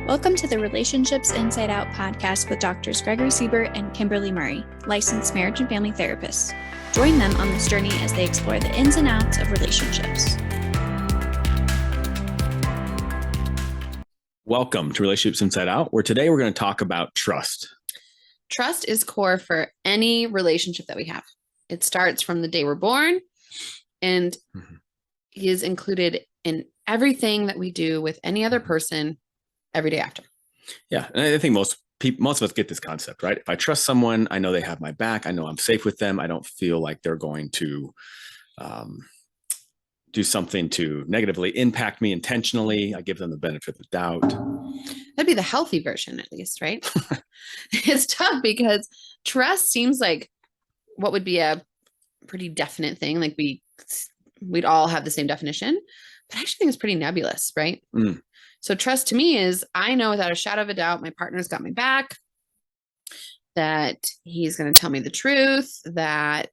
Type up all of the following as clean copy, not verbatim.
Welcome to the Relationships Inside Out podcast with Doctors Gregory Siebert and Kimberly Murray, licensed marriage and family therapists. Join them on this journey as they explore the ins and outs of relationships. Welcome to Relationships Inside Out, where today we're going to talk about trust. Trust is core for any relationship that we have. It starts from the day we're born and is included in everything that we do with any other person every day after. Yeah. And I think most of us get this concept, right? If I trust someone, I know they have my back. I know I'm safe with them. I don't feel like they're going to do something to negatively impact me intentionally. I give them the benefit of the doubt. That'd be the healthy version, at least, right? It's tough because trust seems like what would be a pretty definite thing. Like we'd all have the same definition, but I actually think it's pretty nebulous, right? So trust to me is, I know without a shadow of a doubt, my partner's got my back, that he's going to tell me the truth, that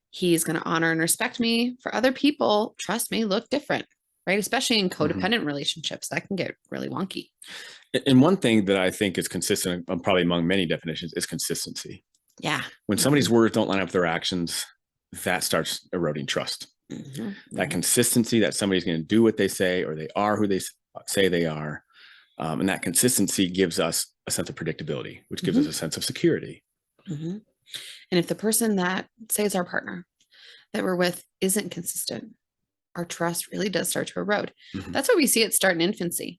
he's going to honor and respect me. For other people, trust may look different, right? Especially in codependent relationships, that can get really wonky. And one thing that I think is consistent, probably among many definitions, is consistency. Yeah. When somebody's words don't line up with their actions, that starts eroding trust. That consistency that somebody's going to do what they say, or they are who they say they are. And that consistency gives us a sense of predictability, which gives us a sense of security. And if the person that, say, is our partner that we're with isn't consistent, our trust really does start to erode. That's what we see it start in infancy.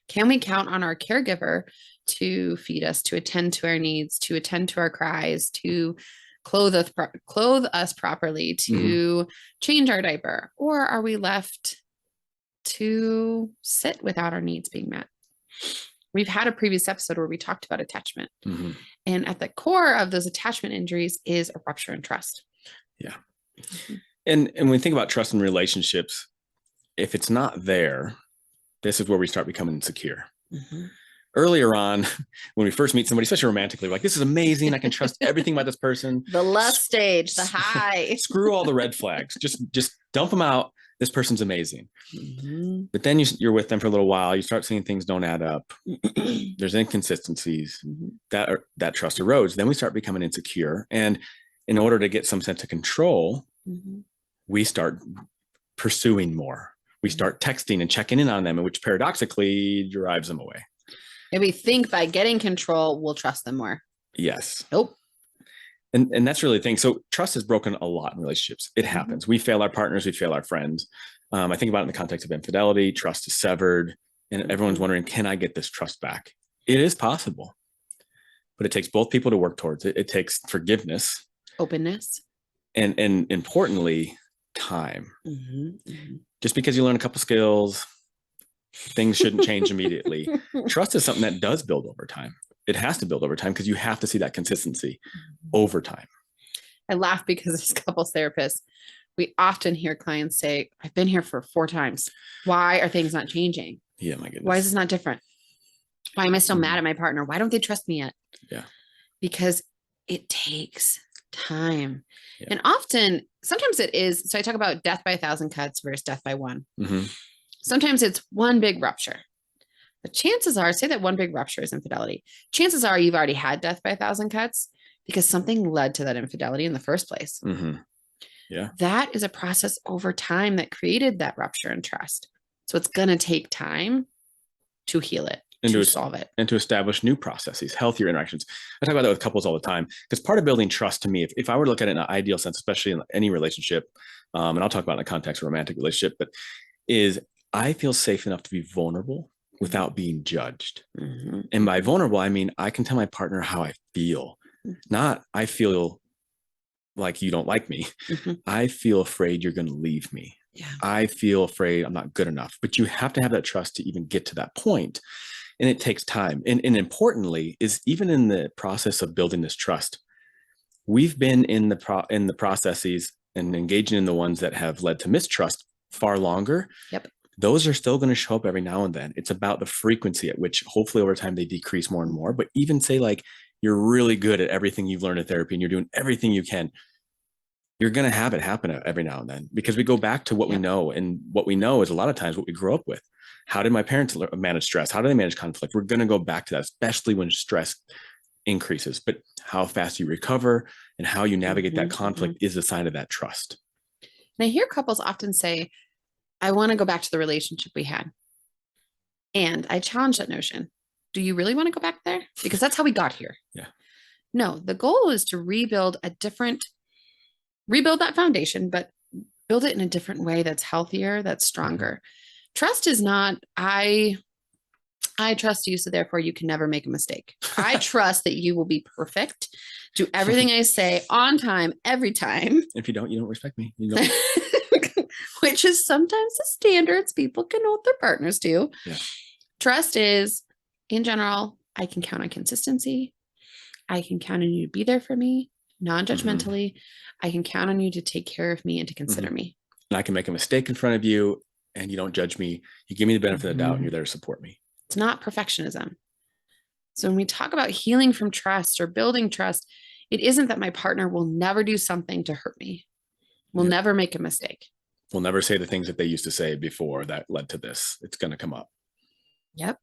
Can we count on our caregiver to feed us, to attend to our needs, to attend to our cries, to clothe us properly, to change our diaper? Or are we left to sit without our needs being met? We've had a previous episode where we talked about attachment. And at the core of those attachment injuries is a rupture in trust. Yeah. And when we think about trust in relationships, if it's not there, this is where we start becoming insecure. Earlier on, when we first meet somebody, especially romantically, we're like, this is amazing. I can trust everything about this person. The love stage, the high. Screw all the red flags. Just dump them out. This person's amazing. But then you're with them for a little while. You start seeing things don't add up. There's inconsistencies. That trust erodes. Then we start becoming insecure. And in order to get some sense of control, we start pursuing more. We start texting and checking in on them, which paradoxically drives them away. And we think by getting control, we'll trust them more. Yes. Nope. And that's really the thing. So trust is broken a lot in relationships. It happens. We fail our partners. We fail our friends. I think about it in the context of infidelity. Trust is severed. And everyone's wondering, can I get this trust back? It is possible. But it takes both people to work towards it. It takes forgiveness. Openness. And importantly, time. Just because you learn a couple skills, things shouldn't change immediately. Trust is something that does build over time. It has to build over time because you have to see that consistency over time. I laugh because as couples therapists, we often hear clients say, I've been here for 4 times. Why are things not changing? Yeah, my goodness. Why is this not different? Why am I still mad at my partner? Why don't they trust me yet? Yeah. Because it takes time. Yeah. And often, sometimes it is. So I talk about death by 1,000 cuts versus death by one. Sometimes it's one big rupture. But chances are, say that one big rupture is infidelity. Chances are you've already had death by 1,000 cuts because something led to that infidelity in the first place. Yeah. That is a process over time that created that rupture in trust. So it's going to take time to heal it, and to solve it. And to establish new processes, healthier interactions. I talk about that with couples all the time, because part of building trust to me, if I were to look at it in an ideal sense, especially in any relationship, and I'll talk about it in the context of a romantic relationship, but is I feel safe enough to be vulnerable without being judged. And by vulnerable, I mean, I can tell my partner how I feel, not I feel like you don't like me. I feel afraid you're going to leave me. Yeah. I feel afraid I'm not good enough, but you have to have that trust to even get to that point. And it takes time. And importantly is even in the process of building this trust, we've been in the processes and engaging in the ones that have led to mistrust far longer. Yep. Those are still going to show up every now and then. It's about the frequency at which hopefully over time they decrease more and more. But even say like you're really good at everything you've learned in therapy and you're doing everything you can, you're going to have it happen every now and then, because we go back to what we know. And what we know is a lot of times what we grew up with. How did my parents manage stress? How do they manage conflict? We're going to go back to that, especially when stress increases. But how fast you recover and how you navigate that conflict is a sign of that trust. And I hear couples often say, I want to go back to the relationship we had. And I challenge that notion. Do you really want to go back there? Because that's how we got here. Yeah. No, the goal is to rebuild that foundation, but build it in a different way that's healthier, that's stronger. Trust is not, I trust you, so therefore you can never make a mistake. I trust that you will be perfect, do everything I say on time, every time. If you don't respect me. You don't. Which is sometimes the standards people can hold their partners to. Yeah. Trust is, in general, I can count on consistency. I can count on you to be there for me, non-judgmentally. I can count on you to take care of me and to consider me. And I can make a mistake in front of you and you don't judge me. You give me the benefit of the doubt and you're there to support me. It's not perfectionism. So when we talk about healing from trust or building trust, it isn't that my partner will never do something to hurt me. Will never make a mistake. We'll never say the things that they used to say before that led to this. It's going to come up. Yep.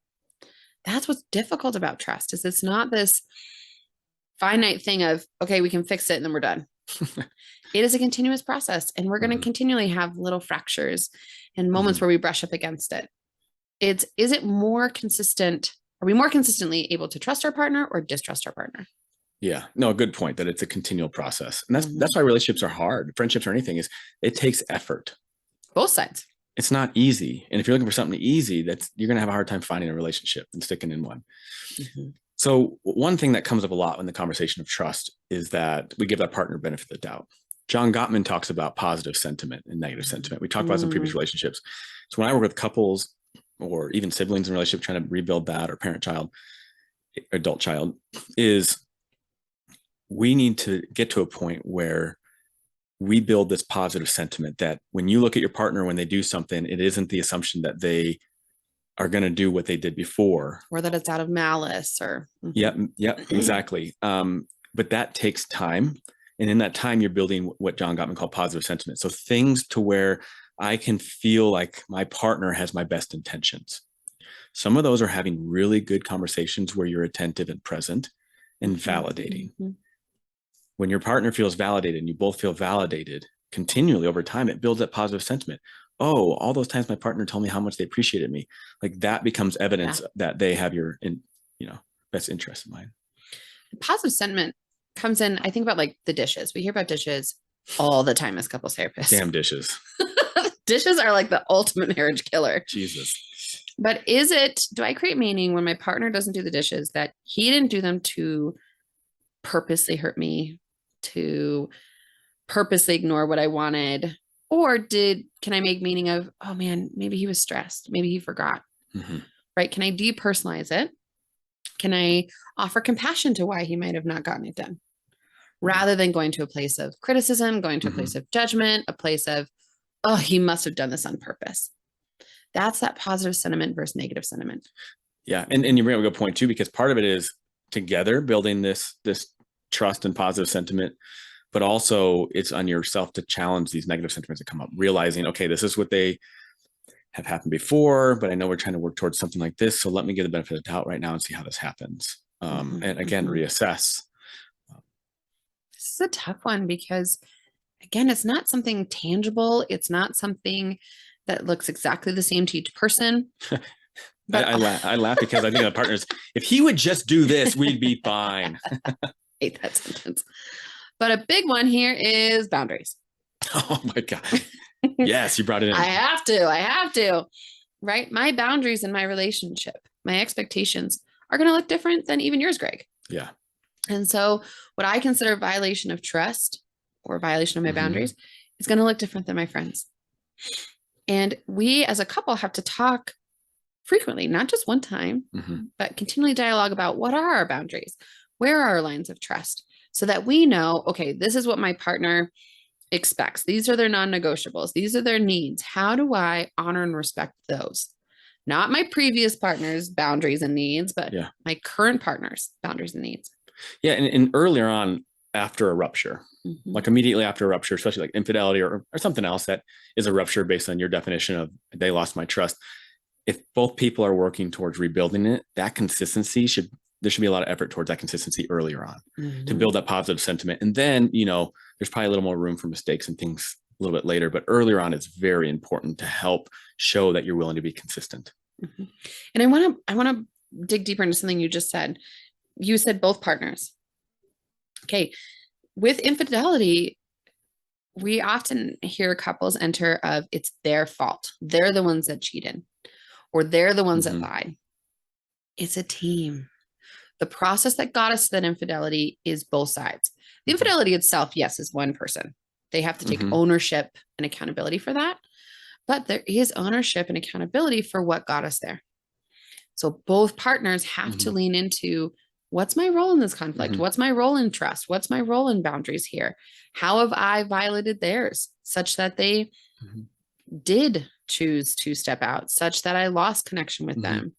That's what's difficult about trust, is it's not this finite thing of, okay, we can fix it and then we're done. It is a continuous process, and we're going to continually have little fractures and moments where we brush up against it. Is it more consistent? Are we more consistently able to trust our partner or distrust our partner? Yeah, no, good point, that it's a continual process. And that's why relationships are hard. Friendships or anything is, it takes effort. Both sides. It's not easy. And if you're looking for something easy, you're going to have a hard time finding a relationship and sticking in one. So one thing that comes up a lot in the conversation of trust is that we give that partner benefit of the doubt. John Gottman talks about positive sentiment and negative sentiment. We talked about some previous relationships. So when I work with couples or even siblings in a relationship trying to rebuild that, or parent-child, adult-child, is we need to get to a point where we build this positive sentiment that when you look at your partner, when they do something, it isn't the assumption that they are going to do what they did before. Or that it's out of malice or. Yep, exactly. But that takes time. And in that time, you're building what John Gottman called positive sentiment. So things to where I can feel like my partner has my best intentions. Some of those are having really good conversations where you're attentive and present and validating. When your partner feels validated and you both feel validated continually over time, it builds that positive sentiment. Oh, all those times my partner told me how much they appreciated me. Like that becomes evidence that they have your best interest in mind. The positive sentiment comes in, I think about like the dishes. We hear about dishes all the time as couples therapists. Damn dishes. Dishes are like the ultimate marriage killer. Jesus. But do I create meaning when my partner doesn't do the dishes that he didn't do them to purposely hurt me, to purposely ignore what I wanted? Or can I make meaning of, oh man, maybe he was stressed. Maybe he forgot, right? Can I depersonalize it? Can I offer compassion to why he might have not gotten it done? Rather than going to a place of criticism, going to a place of judgment, a place of, oh, he must have done this on purpose. That's that positive sentiment versus negative sentiment. Yeah. And you bring up a good point too, because part of it is together building this trust and positive sentiment, but also it's on yourself to challenge these negative sentiments that come up, realizing, okay, this is what they have happened before, but I know we're trying to work towards something like this. So let me give the benefit of the doubt right now and see how this happens. And again, reassess. This is a tough one because, again, it's not something tangible. It's not something that looks exactly the same to each person. But I laugh because I think the partners, if he would just do this, we'd be fine. I hate that sentence. But a big one here is boundaries. Oh my God. Yes, you brought it in. I have to, right? My boundaries in my relationship, my expectations are going to look different than even yours, Greg. Yeah. And so what I consider a violation of trust or a violation of my boundaries is going to look different than my friends. And we as a couple have to talk frequently, not just one time, but continually dialogue about what are our boundaries? Where are our lines of trust? So that we know, okay, this is what my partner expects. These are their non-negotiables. These are their needs. How do I honor and respect those? Not my previous partner's boundaries and needs, but my current partner's boundaries and needs. Yeah. And earlier on, after a rupture, Mhm. like immediately after a rupture, especially like infidelity or something else that is a rupture based on your definition of they lost my trust. If both people are working towards rebuilding it, that consistency there should be a lot of effort towards that consistency earlier on to Mhm. build that positive sentiment. And then, there's probably a little more room for mistakes and things a little bit later, but earlier on, it's very important to help show that you're willing to be consistent. Mhm. And I want to dig deeper into something you just said. You said both partners. Okay. With infidelity, we often hear couples enter of it's their fault. They're the ones that cheated, or they're the ones that lied. It's a team. The process that got us to that infidelity is both sides. The infidelity itself, yes, is one person. They have to take ownership and accountability for that. But there is ownership and accountability for what got us there. So both partners have to lean into, what's my role in this conflict? What's my role in trust? What's my role in boundaries here? How have I violated theirs such that they did choose to step out, such that I lost connection with them?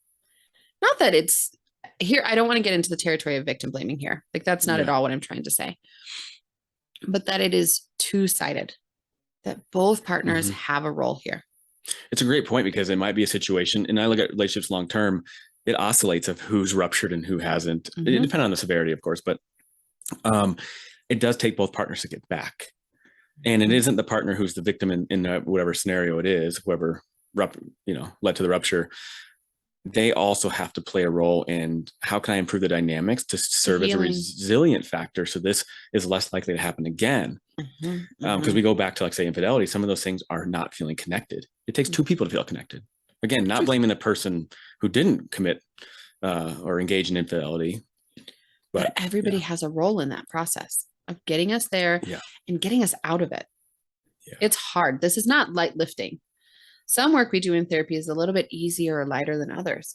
Not that it's here. I don't want to get into the territory of victim blaming here. Like, that's not at all what I'm trying to say, but that it is two-sided, that both partners have a role here. It's a great point, because it might be a situation, and I look at relationships long term, it oscillates of who's ruptured and who hasn't. It depends on the severity, of course, but it does take both partners to get back. And it isn't the partner who's the victim in whatever scenario it is, whoever led to the rupture. They also have to play a role in, how can I improve the dynamics to serve as a resilient factor so this is less likely to happen again? Because we go back to, like, say, infidelity, some of those things are not feeling connected. It takes two people to feel connected. Again, not blaming the person who didn't commit or engage in infidelity. But everybody has a role in that process of getting us there and getting us out of it. It's hard. This is not light lifting. Some work we do in therapy is a little bit easier or lighter than others.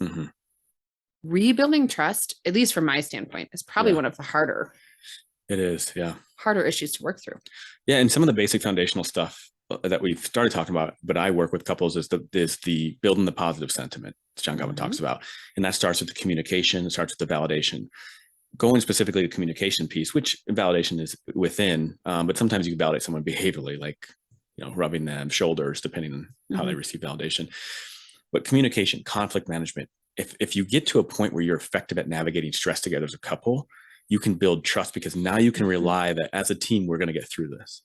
Rebuilding trust, at least from my standpoint, is probably one of the harder. It is, harder issues to work through. Yeah, and some of the basic foundational stuff that we've started talking about, but I work with couples, is the building the positive sentiment, as John Gottman talks about. And that starts with the communication, it starts with the validation. Going specifically to the communication piece, which validation is within, but sometimes you can validate someone behaviorally, like, rubbing them shoulders, depending on how they receive validation. But communication, conflict management, if you get to a point where you're effective at navigating stress together as a couple, you can build trust, because now you can rely that as a team, we're going to get through this.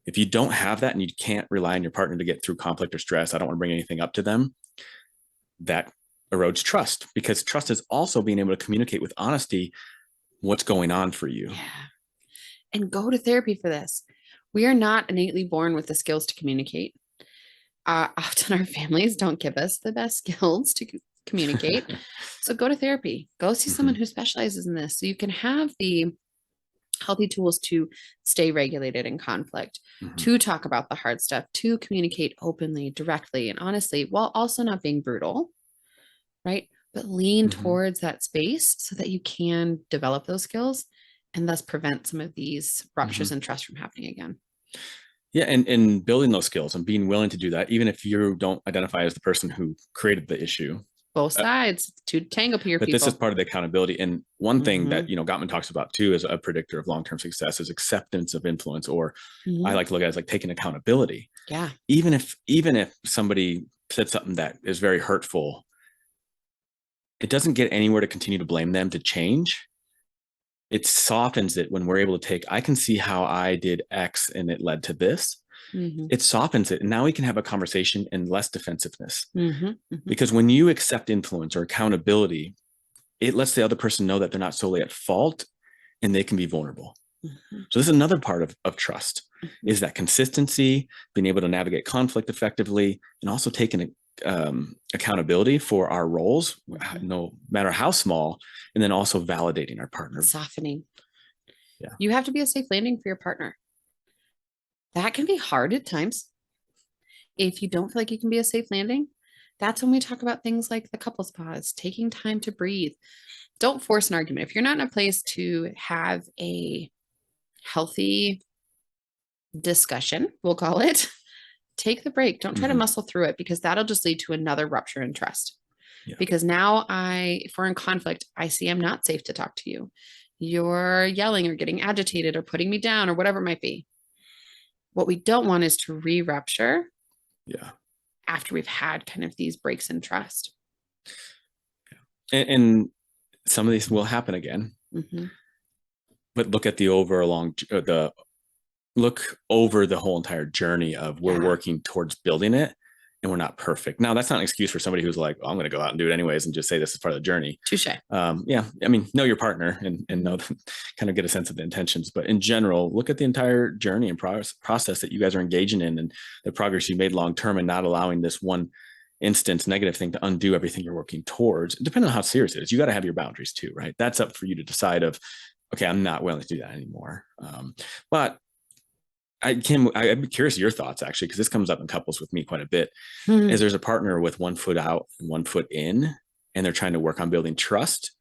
If you don't have that and you can't rely on your partner to get through conflict or stress, I don't want to bring anything up to them, that erodes trust, because trust is also being able to communicate with honesty what's going on for you. And go to therapy for this. We are not innately born with the skills to communicate. Often our families don't give us the best skills to communicate. So go to therapy. Go see someone who specializes in this, so you can have the healthy tools to stay regulated in conflict, to talk about the hard stuff, to communicate openly, directly, and honestly, while also not being brutal, right? But lean towards that space so that you can develop those skills and thus prevent some of these ruptures in trust from happening again. Yeah, and building those skills and being willing to do that, even if you don't identify as the person who created the issue. Both sides to tango peer but people. This is part of the accountability. And one thing that, Gottman talks about too, as a predictor of long-term success, is acceptance of influence, or I like to look at it as like taking accountability. Yeah. Even if somebody said something that is very hurtful, it doesn't get anywhere to continue to blame them to change. It softens it when we're able to take, I can see how I did X and it led to this. It softens it. And now we can have a conversation and less defensiveness. Because when you accept influence or accountability, it lets the other person know that they're not solely at fault and they can be vulnerable. So this is another part of trust, is that consistency, being able to navigate conflict effectively, and also taking accountability for our roles, no matter how small, and then also validating our partner. Softening. Yeah. You have to be a safe landing for your partner. That can be hard at times. If you don't feel like you can be a safe landing, that's when we talk about things like the couples pause, taking time to breathe. Don't force an argument. If you're not in a place to have a healthy discussion, we'll call it, take the break. Don't try to muscle through it, because that'll just lead to another rupture in trust. Because now if we're in conflict, I see I'm not safe to talk to you. you're yelling or getting agitated or putting me down or whatever it might be. What we don't want is to re-rupture after we've had kind of these breaks in trust. And some of these will happen again. But look at look over the whole entire journey of we're working towards building it, and we're not perfect. Now, that's not an excuse for somebody who's like, oh, I'm going to go out and do it anyways and just say this is part of the journey. Touche. Yeah. I mean, know your partner and know, kind of get a sense of the intentions. But in general, look at the entire journey and process that you guys are engaging in and the progress you made long term, and not allowing this one instance negative thing to undo everything you're working towards. Depending on how serious it is, you got to have your boundaries too, right? That's up for you to decide of, okay, I'm not willing to do that anymore. But I'd be curious of your thoughts, actually, because this comes up in couples with me quite a bit. Is there's a partner with 1 foot out and 1 foot in, and they're trying to work on building trust.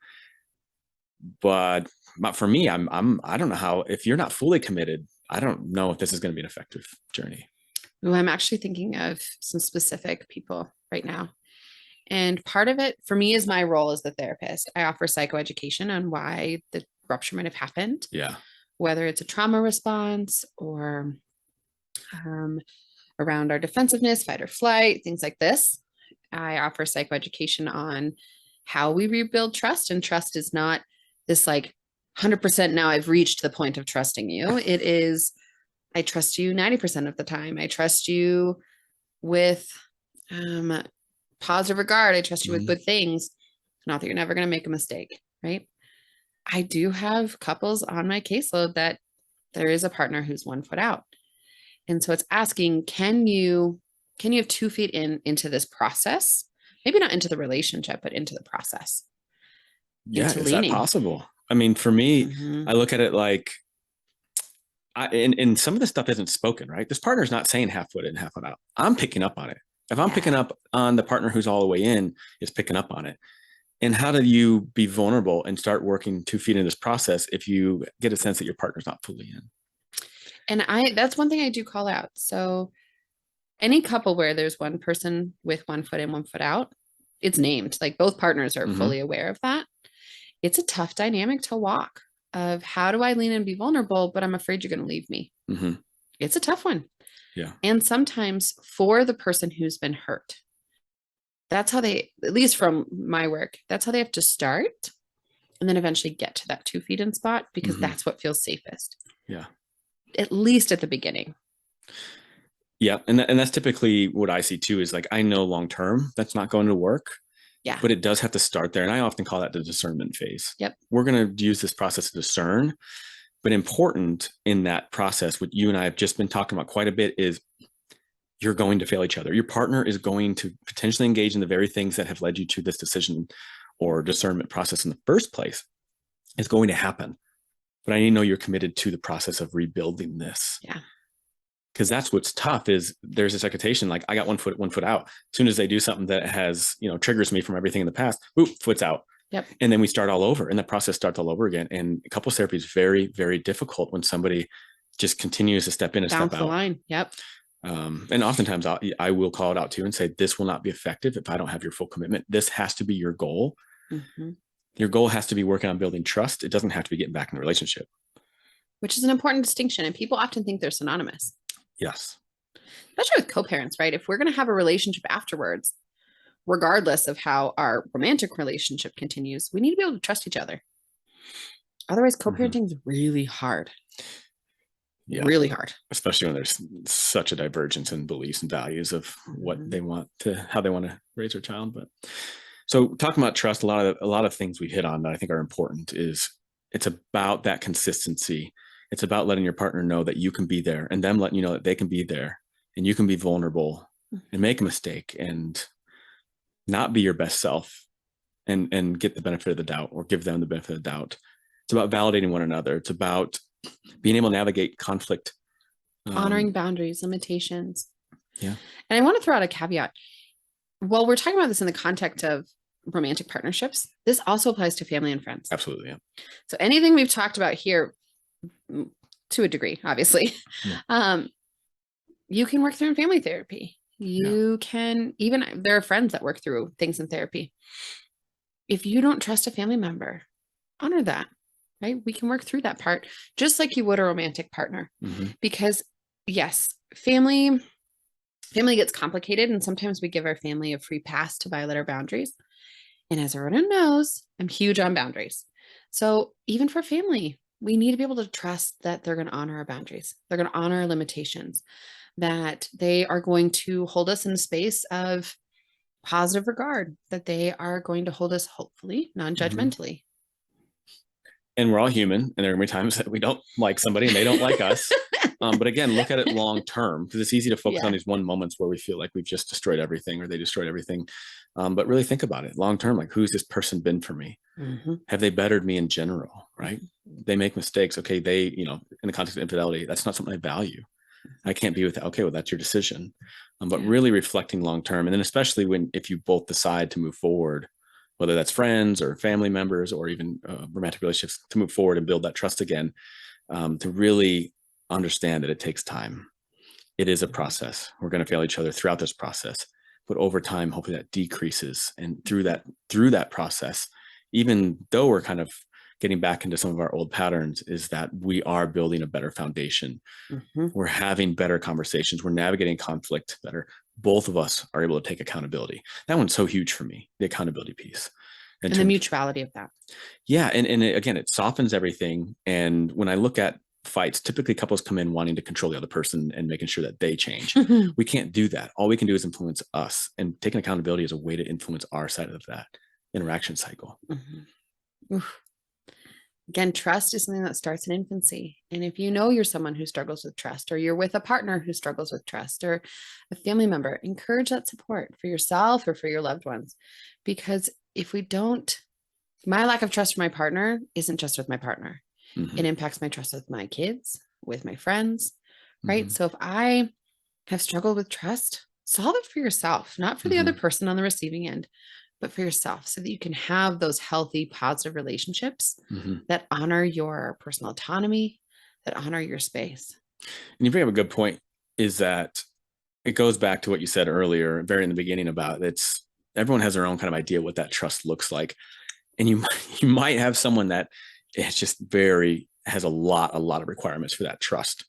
But for me, I don't know how, if you're not fully committed, I don't know if this is going to be an effective journey. Well, I'm actually thinking of some specific people right now. And part of it for me is my role as the therapist. I offer psychoeducation on why the rupture might have happened. Yeah. Whether it's a trauma response or around our defensiveness, fight or flight, things like this. I offer psychoeducation on how we rebuild trust. And trust is not this like 100% now I've reached the point of trusting you. It is, I trust you 90% of the time. I trust you with positive regard. I trust you with good things. Not that you're never going to make a mistake, right? I do have couples on my caseload that there is a partner who's 1 foot out. And so it's asking, can you have 2 feet into this process? Maybe not into the relationship, but into the process. Yeah. Is that possible? I mean, for me, I look at it like, and some of this stuff isn't spoken, right? This partner's not saying half foot in, half foot out. I'm picking up on it. If I'm picking up on the partner who's all the way in is picking up on it. And how do you be vulnerable and start working 2 feet in this process if you get a sense that your partner's not fully in? And that's one thing I do call out. So any couple where there's one person with 1 foot in, 1 foot out, it's named, like both partners are fully aware of that. It's a tough dynamic to walk of how do I lean and be vulnerable, but I'm afraid you're going to leave me. It's a tough one. Yeah. And sometimes for the person who's been hurt, that's how they, at least from my work, that's how they have to start and then eventually get to that 2 feet in spot, because that's what feels safest. Yeah. At least at the beginning. Yeah. And that's typically what I see too, is like, I know long-term that's not going to work. Yeah. But it does have to start there. And I often call that the discernment phase. Yep. We're going to use this process to discern, but important in that process, what you and I have just been talking about quite a bit, is you're going to fail each other. Your partner is going to potentially engage in the very things that have led you to this decision or discernment process in the first place. It's going to happen. But I need to know you're committed to the process of rebuilding this. Yeah. Because that's what's tough, is there's this expectation, like I got 1 foot out. As soon as they do something that has, triggers me from everything in the past, whoop, foot's out. Yep. And then we start all over, and the process starts all over again. And couples therapy is very, very difficult when somebody just continues to step in and down step the out. line. Yep. And oftentimes I will call it out too and say, this will not be effective if I don't have your full commitment. This has to be your goal. Your goal has to be working on building trust. It doesn't have to be getting back in a relationship. Which is an important distinction. And people often think they're synonymous. Yes. Especially with co-parents, right? If we're going to have a relationship afterwards, regardless of how our romantic relationship continues, we need to be able to trust each other. Otherwise, co-parenting is really hard. Yeah. Really hard. Especially when there's such a divergence in beliefs and values of what they want to, how they want to raise their child. But so talking about trust, a lot of things we hit on that I think are important is it's about that consistency. It's about letting your partner know that you can be there, and them letting you know that they can be there, and you can be vulnerable and make a mistake and not be your best self and get the benefit of the doubt, or give them the benefit of the doubt. It's about validating one another. It's about being able to navigate conflict. Honoring boundaries, limitations. Yeah. And I want to throw out a caveat. While we're talking about this in the context of romantic partnerships, this also applies to family and friends. Absolutely. Yeah. So anything we've talked about here, to a degree, obviously, you can work through in family therapy. You can, even there are friends that work through things in therapy. If you don't trust a family member, honor that. right? We can work through that part just like you would a romantic partner. Because yes, family gets complicated, and sometimes we give our family a free pass to violate our boundaries. And as everyone knows, I'm huge on boundaries. So even for family, we need to be able to trust that they're going to honor our boundaries. They're going to honor our limitations, that they are going to hold us in a space of positive regard, that they are going to hold us, hopefully, non-judgmentally. And we're all human, and there are going to be times that we don't like somebody and they don't like us. But again, look at it long term, because it's easy to focus on these one moments where we feel like we've just destroyed everything or they destroyed everything. But really think about it long term, like, who's this person been for me? Have they bettered me in general? Right? They make mistakes. Okay, they, in the context of infidelity, that's not something I value. I can't be with that. Okay, well, that's your decision. But really reflecting long term, and then especially if you both decide to move forward, whether that's friends or family members or even romantic relationships, to move forward and build that trust again, to really understand that it takes time. It is a process. We're going to fail each other throughout this process, but over time, hopefully that decreases. And through that process, even though we're kind of getting back into some of our old patterns, is that we are building a better foundation. We're having better conversations. We're navigating conflict better. Both of us are able to take accountability. That one's so huge for me, the accountability piece. And the mutuality of that. Yeah. And again, it softens everything. And when I look at fights, typically couples come in wanting to control the other person and making sure that they change. We can't do that. All we can do is influence us, and taking accountability is a way to influence our side of that interaction cycle. Again, trust is something that starts in infancy. And if you know you're someone who struggles with trust, or you're with a partner who struggles with trust, or a family member, encourage that support for yourself or for your loved ones. Because if we don't, my lack of trust for my partner isn't just with my partner. It impacts my trust with my kids, with my friends, right? So if I have struggled with trust, solve it for yourself, not for the other person on the receiving end, but for yourself, so that you can have those healthy, positive relationships that honor your personal autonomy, that honor your space. And you bring up a good point, is that it goes back to what you said earlier, very in the beginning, about everyone has their own kind of idea what that trust looks like. And you might have someone that is just has a lot of requirements for that trust.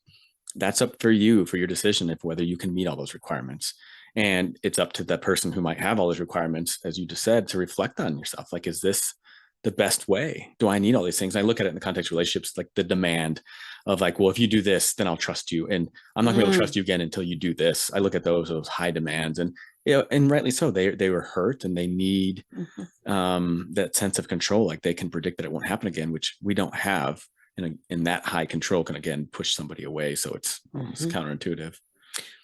That's up for you, for your decision, if whether you can meet all those requirements. And it's up to that person who might have all those requirements, as you just said, to reflect on yourself. Like, is this the best way? Do I need all these things? I look at it in the context of relationships, like the demand of like, well, if you do this, then I'll trust you. And I'm not going to be able to trust you again until you do this. I look at those high demands, and and rightly so. They were hurt, and they need that sense of control. Like, they can predict that it won't happen again, which we don't have. And that high control can again push somebody away. So it's counterintuitive.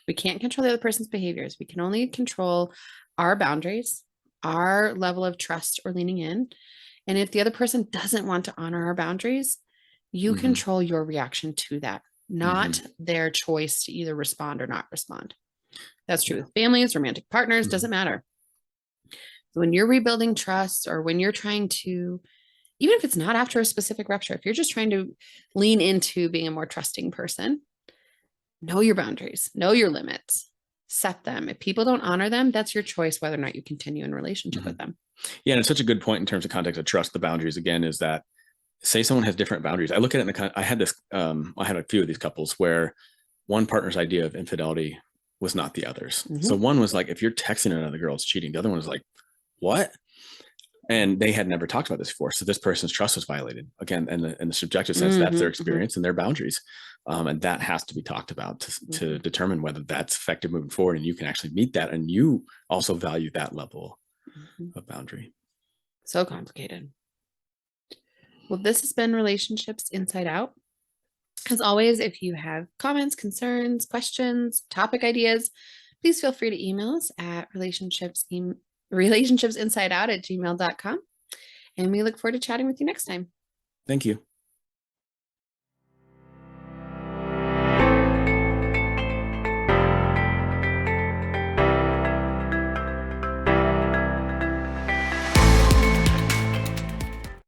We can't control the other person's behaviors. We can only control our boundaries, our level of trust or leaning in. And if the other person doesn't want to honor our boundaries, you control your reaction to that, not their choice to either respond or not respond. That's true with families, romantic partners, doesn't matter. When you're rebuilding trust, or when you're trying to, even if it's not after a specific rupture, if you're just trying to lean into being a more trusting person, know your boundaries, know your limits, set them. If people don't honor them, that's your choice whether or not you continue in relationship with them. Yeah. And it's such a good point in terms of context of trust. The boundaries, again, is that, say someone has different boundaries. I look at it I had a few of these couples where one partner's idea of infidelity was not the other's. So one was like, if you're texting another girl, it's cheating. The other one was like, what? And they had never talked about this before. So this person's trust was violated again. And in the subjective sense, that's their experience and their boundaries. And that has to be talked about to determine whether that's effective moving forward. And you can actually meet that. And you also value that level of boundary. So complicated. Well, this has been Relationships Inside Out. As always, if you have comments, concerns, questions, topic ideas, please feel free to email us at relationshipsinsideout@gmail.com. And we look forward to chatting with you next time. Thank you.